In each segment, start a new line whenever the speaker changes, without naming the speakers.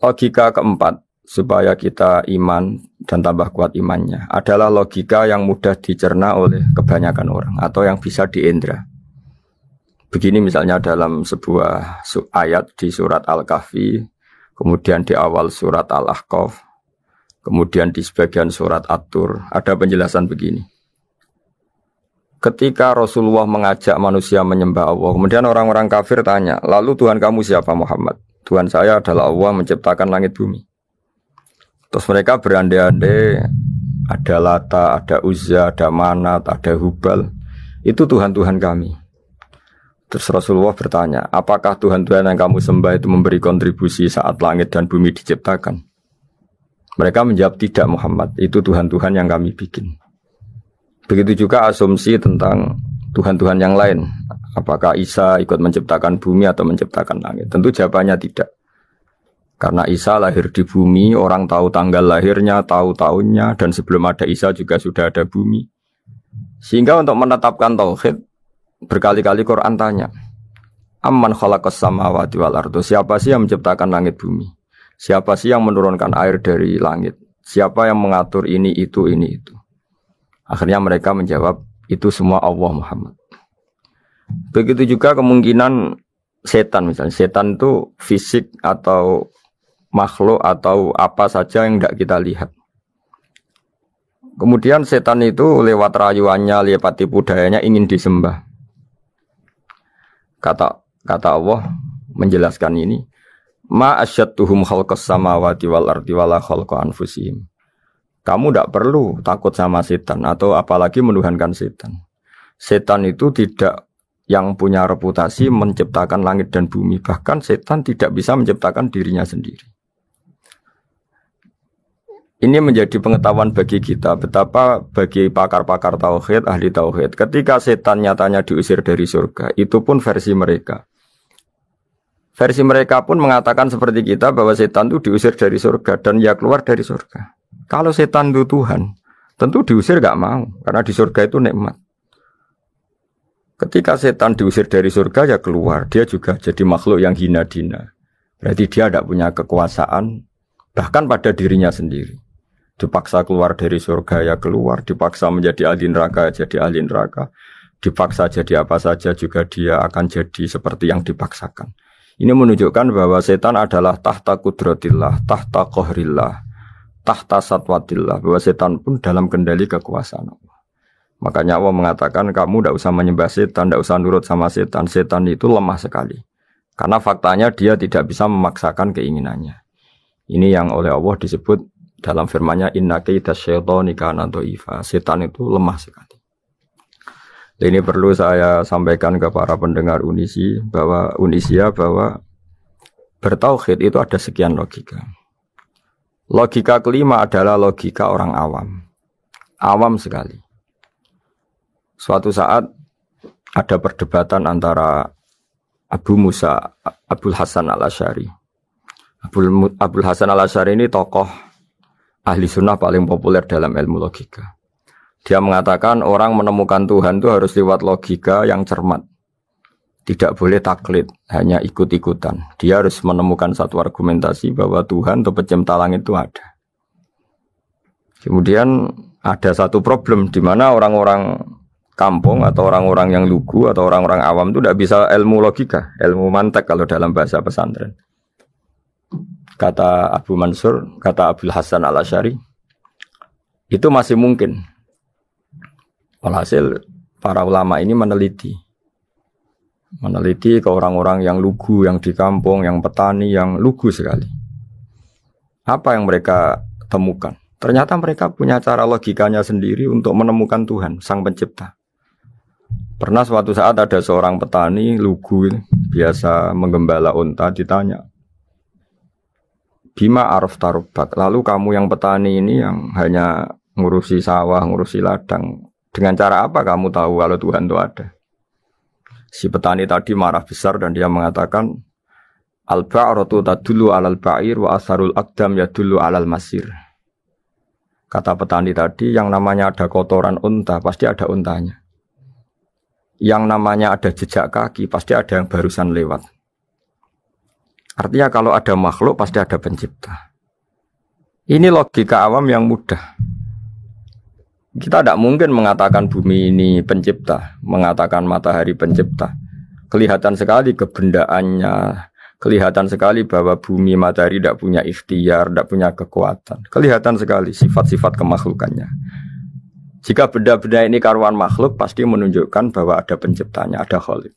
Logika keempat supaya kita iman dan tambah kuat imannya adalah logika yang mudah dicerna oleh kebanyakan orang atau yang bisa diindra. Begini misalnya dalam sebuah ayat di surat Al-Kahfi, kemudian di awal surat Al-Ahqaf, kemudian di sebagian surat At-Tur, ada penjelasan begini. Ketika Rasulullah mengajak manusia menyembah Allah, kemudian orang-orang kafir tanya, lalu Tuhan kamu siapa Muhammad? Tuhan saya adalah Allah menciptakan langit bumi. Terus mereka berandai-andai, ada Lata, ada Uzza, ada Manat, ada Hubal. Itu Tuhan-Tuhan kami. Terus Rasulullah bertanya, apakah Tuhan-Tuhan yang kamu sembah itu memberi kontribusi saat langit dan bumi diciptakan? Mereka menjawab, tidak Muhammad, itu Tuhan-Tuhan yang kami bikin. Begitu juga asumsi tentang Tuhan-Tuhan yang lain. Apakah Isa ikut menciptakan bumi atau menciptakan langit? Tentu jawabannya tidak. Karena Isa lahir di bumi, orang tahu tanggal lahirnya, tahu tahunnya, dan sebelum ada Isa juga sudah ada bumi. Sehingga untuk menetapkan tauhid, berkali-kali Quran tanya, Amman khalaqas samawati wal ardo, siapa sih yang menciptakan langit bumi? Siapa sih yang menurunkan air dari langit? Siapa yang mengatur ini, itu. Akhirnya mereka menjawab, itu semua Allah Muhammad. Begitu juga kemungkinan setan misalnya. Setan itu fisik atau makhluk atau apa saja yang tidak kita lihat. Kemudian setan itu lewat rayuannya, lewat tipu dayanya ingin disembah. Kata Allah menjelaskan ini, ma asyadduhum khalqas samawati wal ardi wala khalqa anfusihim. Kamu tidak perlu takut sama setan atau apalagi menuhankan setan. Setan itu tidak yang punya reputasi menciptakan langit dan bumi. Bahkan setan tidak bisa menciptakan dirinya sendiri. Ini menjadi pengetahuan bagi kita. Betapa bagi pakar-pakar tauhid, ahli tauhid. Ketika setan nyatanya diusir dari surga, itu pun versi mereka. Versi mereka pun mengatakan seperti kita bahwa setan itu diusir dari surga dan ia keluar dari surga. Kalau setan itu Tuhan, tentu diusir gak mau, karena di surga itu nikmat. Ketika setan diusir dari surga, ya keluar. Dia juga jadi makhluk yang hina-dina. Berarti dia tidak punya kekuasaan, bahkan pada dirinya sendiri. Dipaksa keluar dari surga, ya keluar. Dipaksa menjadi ahli neraka, jadi ahli neraka. Dipaksa jadi apa saja, juga dia akan jadi seperti yang dipaksakan. Ini menunjukkan bahwa setan adalah tahta kudratillah, tahta qahrillah, tahta satwatillah, bahwa setan pun dalam kendali kekuasaan Allah. Makanya Allah mengatakan kamu tidak usah menyembah setan, tidak usah nurut sama setan. Setan itu lemah sekali. Karena faktanya dia tidak bisa memaksakan keinginannya. Ini yang oleh Allah disebut dalam firman-Nya inna kaidas syaitani kana dhaifa. Setan itu lemah sekali. Ini perlu saya sampaikan ke para pendengar Unisia bahwa bertauhid itu ada sekian logika. Logika kelima adalah logika orang awam. Awam sekali. Suatu saat ada perdebatan antara Abul Hasan al-Asy'ari. Abul Hasan al-Asy'ari ini tokoh ahli sunnah paling populer dalam ilmu logika. Dia mengatakan orang menemukan Tuhan itu harus lewat logika yang cermat. Tidak boleh taklid, hanya ikut-ikutan. Dia harus menemukan satu argumentasi bahwa Tuhan atau pencipta langit itu ada. Kemudian ada satu problem di mana orang-orang kampung atau orang-orang yang lugu atau orang-orang awam itu tidak bisa ilmu logika, ilmu mantek kalau dalam bahasa pesantren. Kata Abu Mansur, kata Abul Hasan al-Asy'ari, itu masih mungkin. Walhasil para ulama ini meneliti ke orang-orang yang lugu, yang di kampung, yang petani, yang lugu sekali. Apa yang mereka temukan? Ternyata mereka punya cara logikanya sendiri untuk menemukan Tuhan, Sang Pencipta. Pernah suatu saat ada seorang petani lugu, biasa menggembala unta, ditanya, Bima araf tarubbak, lalu kamu yang petani ini yang hanya ngurusi sawah, ngurusi ladang, dengan cara apa kamu tahu kalau Tuhan itu ada? Si petani tadi marah besar dan dia mengatakan, Al-ba'ratu tadullu alal ba'ir wa asharul aqdam yadullu alal masir. Kata petani tadi, yang namanya ada kotoran unta, pasti ada untanya. Yang namanya ada jejak kaki, pasti ada yang barusan lewat. Artinya kalau ada makhluk pasti ada pencipta. Ini logika awam yang mudah. Kita tidak mungkin mengatakan bumi ini pencipta, mengatakan matahari pencipta. Kelihatan sekali kebendaannya, kelihatan sekali bahwa bumi matahari tidak punya ikhtiar, tidak punya kekuatan. Kelihatan sekali sifat-sifat kemakhlukannya. Jika benda-benda ini karuan makhluk, pasti menunjukkan bahwa ada penciptanya, ada khalik.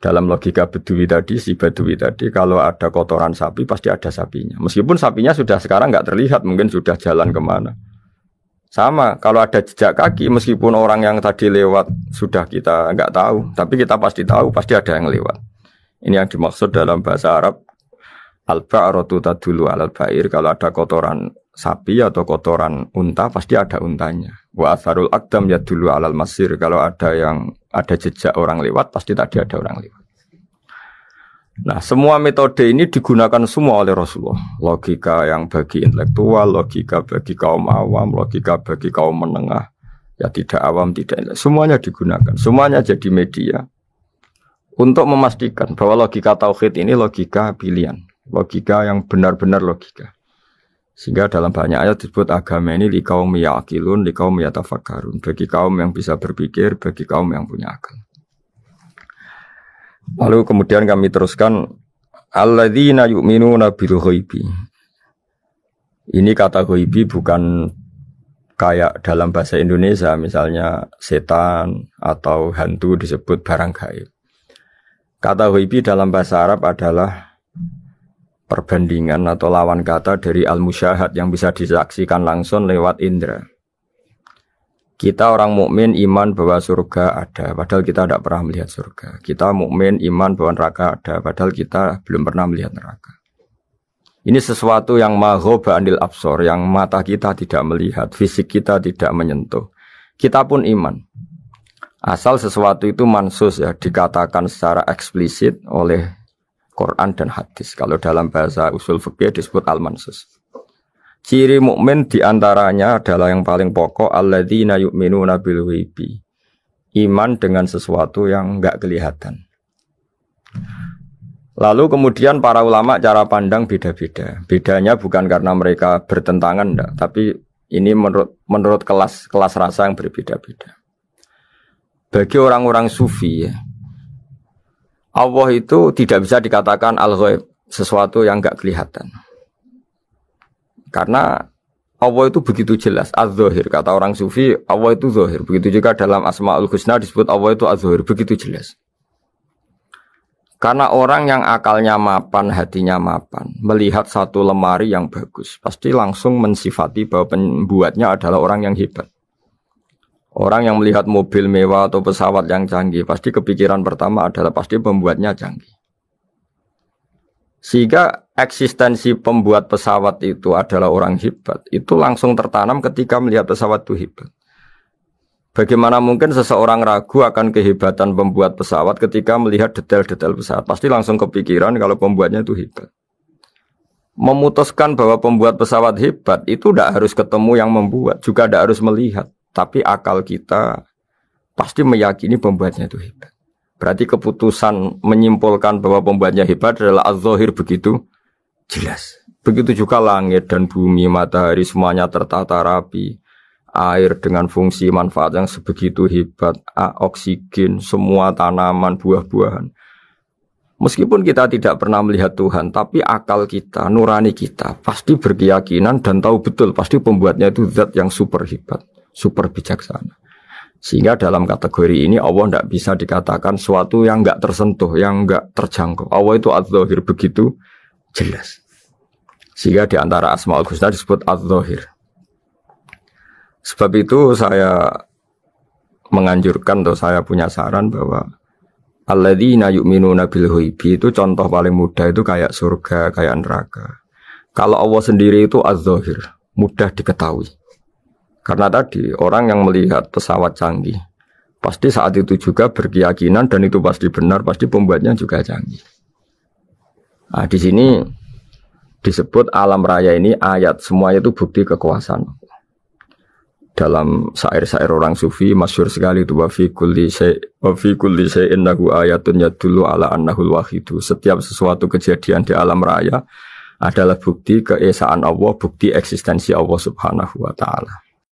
Dalam logika Bedui tadi, si Bedui tadi, kalau ada kotoran sapi, pasti ada sapinya. Meskipun sapinya sudah sekarang nggak terlihat, mungkin sudah jalan kemana. Sama, kalau ada jejak kaki, meskipun orang yang tadi lewat sudah kita nggak tahu, tapi kita pasti tahu, pasti ada yang lewat. Ini yang dimaksud dalam bahasa Arab, al-ba'ratu tadullu alal ba'ir. Kalau ada kotoran sapi atau kotoran unta, pasti ada untanya. Wa atharul aqdam yadullu alal masir. Kalau ada jejak orang lewat, pasti tadi ada orang lewat. Nah, semua metode ini digunakan semua oleh Rasulullah. Logika yang bagi intelektual, logika bagi kaum awam, logika bagi kaum menengah, ya tidak awam, tidak intelektual. Semuanya digunakan, semuanya jadi media untuk memastikan bahwa logika tauhid ini logika pilihan, logika yang benar-benar logika. Sehingga dalam banyak ayat disebut agama ini li kaum yaqilun, li kaum yatafakkarun, bagi kaum yang bisa berpikir, bagi kaum yang punya akal. Lalu kemudian kami teruskan alladzina yu'minuna bil ghaibi. Ini kata ghaibi bukan kayak dalam bahasa Indonesia misalnya setan atau hantu disebut barang gaib. Kata ghaibi dalam bahasa Arab adalah perbandingan atau lawan kata dari al-musyahad yang bisa disaksikan langsung lewat indera. Kita orang mukmin iman bahwa surga ada, padahal kita tidak pernah melihat surga. Kita mukmin iman bahwa neraka ada, padahal kita belum pernah melihat neraka. Ini sesuatu yang maghoba anil absor, yang mata kita tidak melihat, fisik kita tidak menyentuh. Kita pun iman. Asal sesuatu itu mansus ya, dikatakan secara eksplisit oleh Quran dan hadis. Kalau dalam bahasa usul fikih disebut al-mansus. Ciri mukmin diantaranya adalah yang paling pokok alladzina yu'minuna bil ghaibi. Iman dengan sesuatu yang enggak kelihatan. Lalu kemudian para ulama cara pandang beda-beda. Bedanya bukan karena mereka bertentangan enggak, tapi ini menurut kelas rasa yang berbeda-beda. Bagi orang-orang sufi ya, Allah itu tidak bisa dikatakan al-ghaib, sesuatu yang enggak kelihatan. Karena Allah itu begitu jelas, az-zahir. Kata orang sufi, Allah itu zahir. Begitu juga dalam Asmaul Husna disebut Allah itu az-zahir. Begitu jelas. Karena orang yang akalnya mapan, hatinya mapan, melihat satu lemari yang bagus, pasti langsung mensifati bahwa pembuatnya adalah orang yang hebat. Orang yang melihat mobil mewah atau pesawat yang canggih, pasti kepikiran pertama adalah pasti pembuatnya canggih. Sehingga eksistensi pembuat pesawat itu adalah orang hebat, itu langsung tertanam ketika melihat pesawat itu hebat. Bagaimana mungkin seseorang ragu akan kehebatan pembuat pesawat ketika melihat detail-detail pesawat? Pasti langsung kepikiran kalau pembuatnya itu hebat. Memutuskan bahwa pembuat pesawat hebat itu tidak harus ketemu yang membuat, juga tidak harus melihat. Tapi akal kita pasti meyakini pembuatnya itu hebat. Berarti keputusan menyimpulkan bahwa pembuatnya hebat adalah az-zahir begitu jelas. Begitu juga langit dan bumi, matahari semuanya tertata rapi. Air dengan fungsi manfaat yang sebegitu hebat, oksigen, semua tanaman, buah-buahan. Meskipun kita tidak pernah melihat Tuhan, tapi akal kita, nurani kita pasti berkeyakinan dan tahu betul pasti pembuatnya itu zat yang super hebat, super bijaksana. Sehingga dalam kategori ini Allah tidak bisa dikatakan suatu yang enggak tersentuh, yang enggak terjangkau. Allah itu az-zahir begitu jelas. Sehingga di antara Asmaul Husna disebut az-zahir. Sebab itu saya menganjurkan atau saya punya saran bahwa alladzina yu'minuna bil ghaibi itu contoh paling mudah itu kayak surga, kayak neraka. Kalau Allah sendiri itu az-zahir, mudah diketahui. Karena tadi orang yang melihat pesawat canggih pasti saat itu juga berkeyakinan dan itu pasti benar, pasti pembuatnya juga canggih. Nah, di sini disebut alam raya ini ayat, semuanya itu bukti kekuasaan. dalam syair-syair orang sufi masyhur sekali itu wa fi kulli syai'in lahu ayatun yadullu ala annahul wahidu. Setiap sesuatu kejadian di alam raya adalah bukti keesaan Allah, bukti eksistensi Allah Subhanahu wa taala.